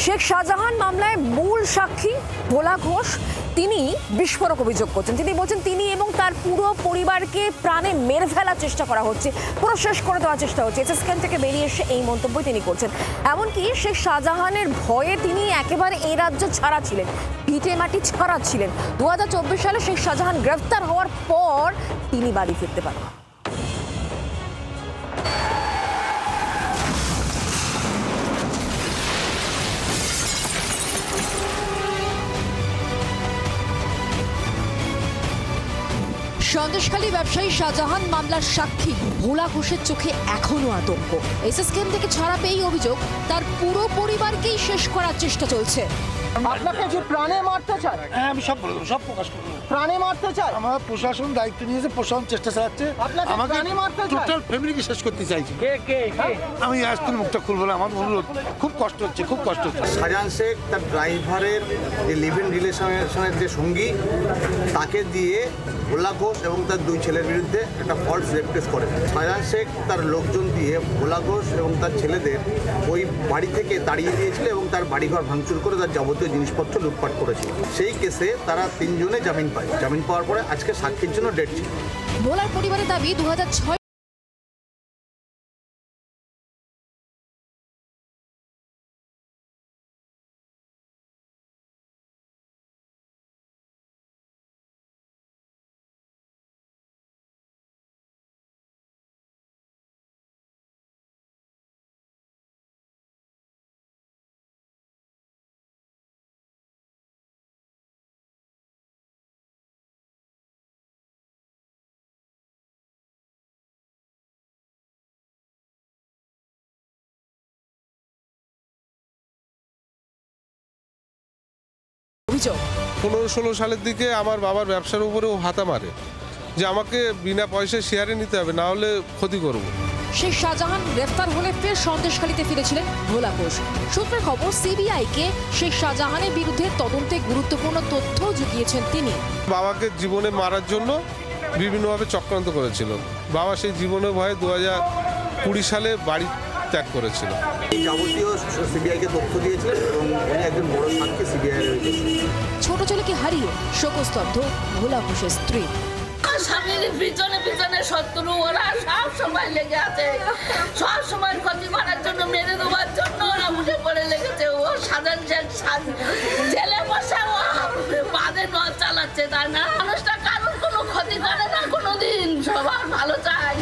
শেখ শাহজাহান মামলায় মূল সাক্ষী ভোলা ঘোষ তিনি বিস্ফোরক অভিযোগ করছেন। তিনি বলছেন তিনি এবং তার পুরো পরিবারকে প্রাণে মেরে ফেলার চেষ্টা করা হচ্ছে, পুরো শেষ করে দেওয়ার চেষ্টা হচ্ছে। এসএসকেএম থেকে বেরিয়ে এসে এই মন্তব্যই তিনি করছেন। এমনকি শেখ শাহজাহানের ভয়ে তিনি একেবারে এই রাজ্য ছাড়া ছিলেন, ভিটে মাটি ছাড়া ছিলেন। 2024 সালে শেখ শাহজাহান গ্রেফতার হওয়ার পর তিনি বাড়ি ফিরতে পারেন। সন্দেশখালী ব্যবসায়ী শাহজাহান মামলার সাক্ষী ভোলা ঘোষের চোখে এখনো আতঙ্ক। এসএসকেএম থেকে ছাড়া পেয়েই অভিযোগ তার পুরো পরিবারকেই শেষ করার চেষ্টা চলছে। আপনাকে যে প্রাণে মারতে চায়? হ্যাঁ, আমি সব বলে দেবো, সব প্রকাশ করবো। প্রাণে মারতে চায়? আমার প্রশাসন দায়িত্ব নিয়েছে, প্রশাসন চেষ্টা চালাচ্ছে। আমাকে প্রাণে মারতে চায়? টোটাল ফ্যামিলিকে শেষ করতে চাইছে। আমি আজকের মুখটা খুলবো না, আমার অনুরোধ। খুব কষ্ট হচ্ছে, খুব কষ্ট হচ্ছে। শাহজাহান শেখ তার ড্রাইভারের যে লিভ ইন রিলেশনের যে সঙ্গী, তাকে দিয়ে ভোলা ঘোষ এবং তার দুই ছেলের বিরুদ্ধে একটা ফলস রেপ কেস করে। শাহজাহান শেখ তার লোকজন দিয়ে ভোলা ঘোষ এবং তার ছেলেদের ওই বাড়ি থেকে তাড়িয়ে দিয়েছিল এবং তার বাড়িঘর ভাঙচুর করে তার যাবতীয় জিনিসপত্র লুটপাট করেছিল। সেই কেসে তারা 3 জনে জামিন পায়। জামিন পাওয়ার পরে আজকে সাক্ষীর জন্য ডেট ছিল। ভোলার পরিবারের দাবি 2006 অভিযোগ 15-16 সালের দিকে আমার বাবার ব্যবসার উপরেও হাতা মারে যে আমাকে বিনা পয়সায় শেয়ারে নিতে হবে, না হলে ক্ষতি করব। শেখ শাহজাহান গ্রেফতার হলে ফের সন্দেশখালীতে ফিরেছিলেন ভোলা ঘোষ। সূত্রের খবর সিবিআইকে শেখ শাহজাহানের বিরুদ্ধে তদন্তে গুরুত্বপূর্ণ তথ্য জুগিয়েছেন তিনি। বাবাকে জীবনে মারার জন্য বিভিন্নভাবে চক্রান্ত করেছিল। বাবা সেই জীবনের ভয়ে 2020 সালে বাড়ি ত্যাগ করেছিল। যাবতীয় সিবিআইকে তথ্য দিয়েছিলেন এবং উনি একজন বড় সাক্ষী সিবিআই রয়েছে। ছোট ছেলেকে হারিয়ে শোকস্তব্ধ ভোলা ঘোষের স্ত্রী। স্বামীর পিছনে পিছনে শত্রু, ওরা সব সময় লেগে আছে, সব সময় ক্ষতি করার জন্য, মেরে দেওয়ার জন্য ওরা উঠে পড়ে লেগেছে। ও সাধারণ জেলে বসে ও বাদে নয় চালাচ্ছে, তাই না? মানুষটা কারোর কোনো ক্ষতি করে না কোনোদিন, সবার ভালো চায়।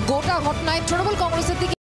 গোটা ঘটনায় তৃণমূল কংগ্রেসের দিকে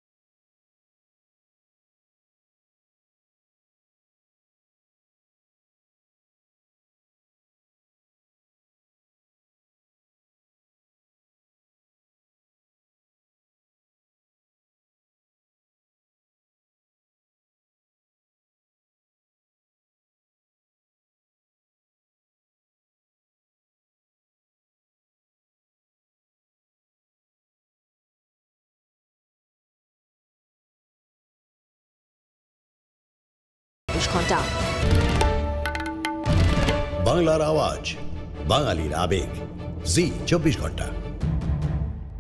ঘন্টা। বাংলার আওয়াজ, বাঙালির আবেগ, জি 24 ঘন্টা।